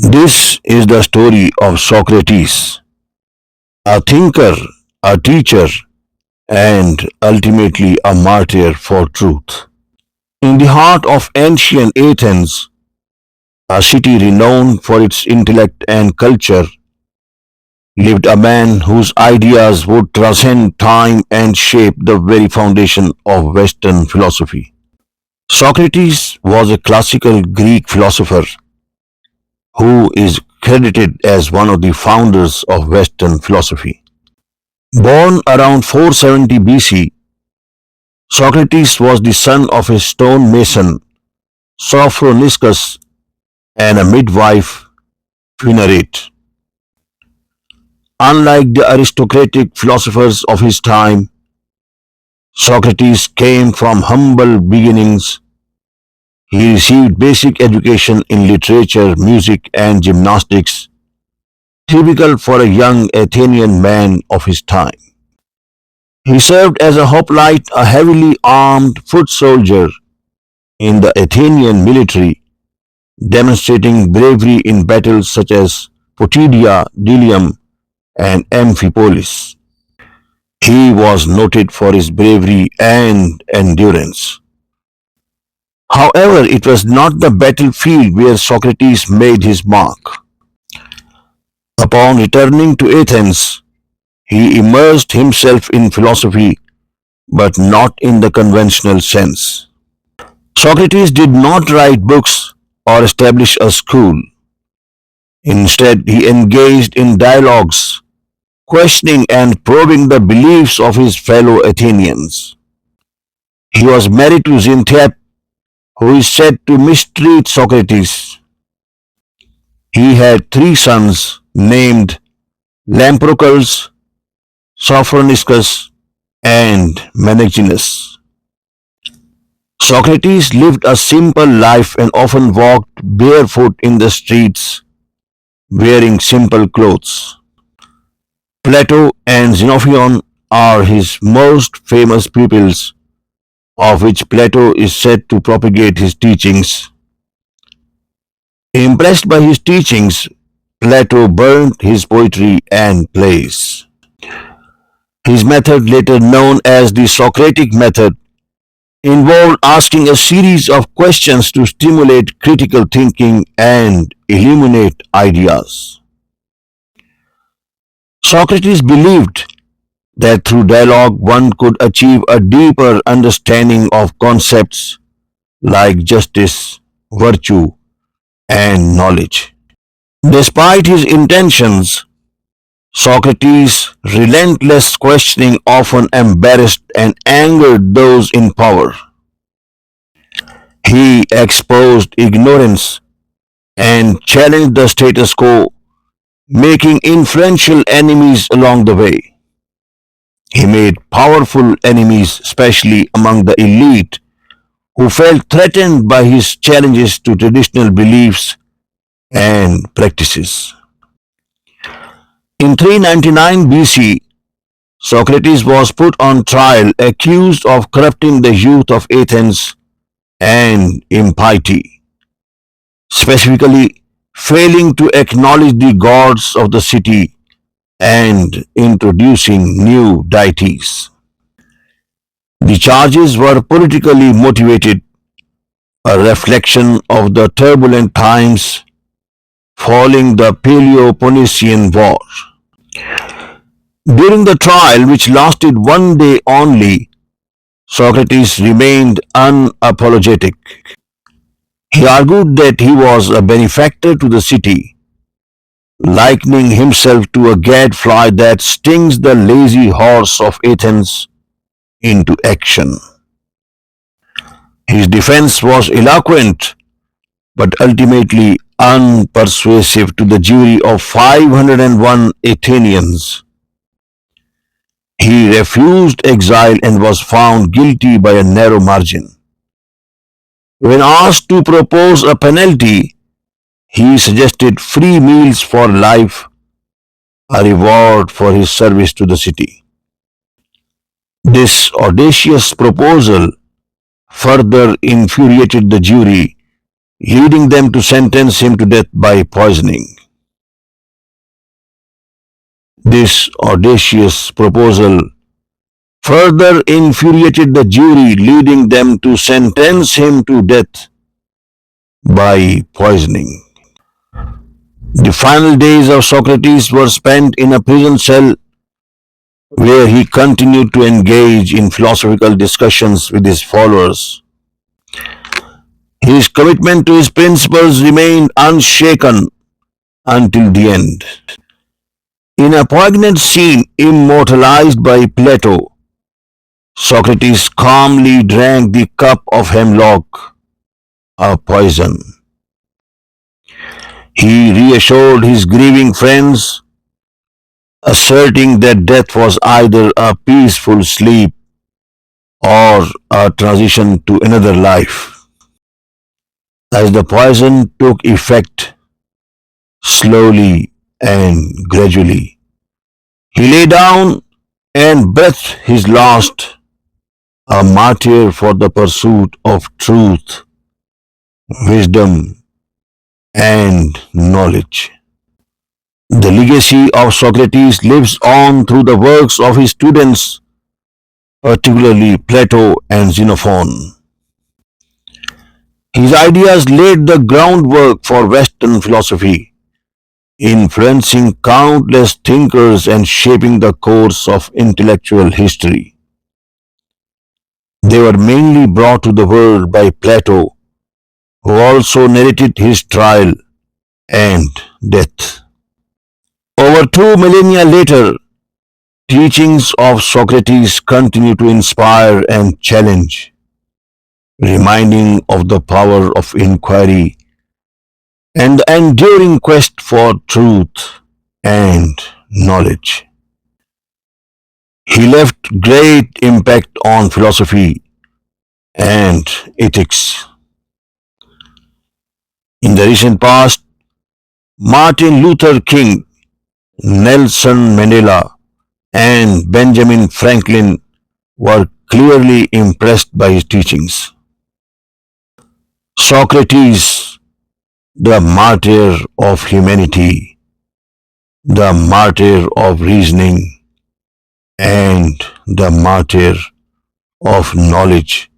This is the story of Socrates, a thinker, a teacher, and ultimately a martyr for truth. In the heart of ancient Athens, a city renowned for its intellect and culture, lived a man whose ideas would transcend time and shape the very foundation of Western philosophy. Socrates was a classical Greek philosopher who is credited as one of the founders of Western philosophy. Born around 470 BC, Socrates was the son of a stonemason, Sophroniscus, and a midwife, Phaenarete. Unlike the aristocratic philosophers of his time, Socrates came from humble beginnings. He received basic education in literature, music, and gymnastics, typical for a young Athenian man of his time. He served as a hoplite, a heavily armed foot soldier in the Athenian military, demonstrating bravery in battles such as Potidaea, Delium, and Amphipolis. He was noted for his bravery and endurance. However, it was not the battlefield where Socrates made his mark. Upon returning to Athens, he immersed himself in philosophy, but not in the conventional sense. Socrates did not write books or establish a school. Instead, he engaged in dialogues, questioning and probing the beliefs of his fellow Athenians. He was married to Xanthippe, who is said to mistreat Socrates. He had three sons named Lamprocles, Sophroniscus, and Meneginus. Socrates lived a simple life and often walked barefoot in the streets, wearing simple clothes. Plato and Xenophon are his most famous pupils, of which Plato is said to propagate his teachings. Impressed by his teachings, Plato burnt his poetry and plays. His method, later known as the Socratic method, involved asking a series of questions to stimulate critical thinking and illuminate ideas. Socrates believed that through dialogue one could achieve a deeper understanding of concepts like justice, virtue, and knowledge. Despite his intentions, Socrates' relentless questioning often embarrassed and angered those in power. He exposed ignorance and challenged the status quo, making influential enemies along the way. He made powerful enemies, especially among the elite, who felt threatened by his challenges to traditional beliefs and practices. In 399 BC, Socrates was put on trial accused of corrupting the youth of Athens and impiety, specifically failing to acknowledge the gods of the city and introducing new deities. The charges were politically motivated, a reflection of the turbulent times following the Peloponnesian War. During the trial, which lasted one day only, Socrates remained unapologetic. He argued that he was a benefactor to the city, likening himself to a gadfly that stings the lazy horse of Athens into action. His defense was eloquent, but ultimately unpersuasive to the jury of 501 Athenians. He refused exile and was found guilty by a narrow margin. When asked to propose a penalty, he suggested free meals for life, a reward for his service to the city. This audacious proposal further infuriated the jury, leading them to sentence him to death by poisoning. This audacious proposal further infuriated the jury, leading them to sentence him to death by poisoning. The final days of Socrates were spent in a prison cell where he continued to engage in philosophical discussions with his followers. His commitment to his principles remained unshaken until the end. In a poignant scene immortalized by Plato, Socrates calmly drank the cup of hemlock, a poison. He reassured his grieving friends, asserting that death was either a peaceful sleep or a transition to another life. As the poison took effect slowly and gradually, he lay down and breathed his last, a martyr for the pursuit of truth, wisdom, and knowledge. The legacy of Socrates lives on through the works of his students, particularly Plato and Xenophon. His ideas laid the groundwork for Western philosophy, influencing countless thinkers and shaping the course of intellectual history. They were mainly brought to the world by Plato, who also narrated his trial and death. Over 2 millennia later, teachings of Socrates continue to inspire and challenge, reminding of the power of inquiry and the enduring quest for truth and knowledge. He left great impact on philosophy and ethics. In the recent past, Martin Luther King, Nelson Mandela, and Benjamin Franklin were clearly impressed by his teachings. Socrates, the martyr of humanity, the martyr of reasoning, and the martyr of knowledge,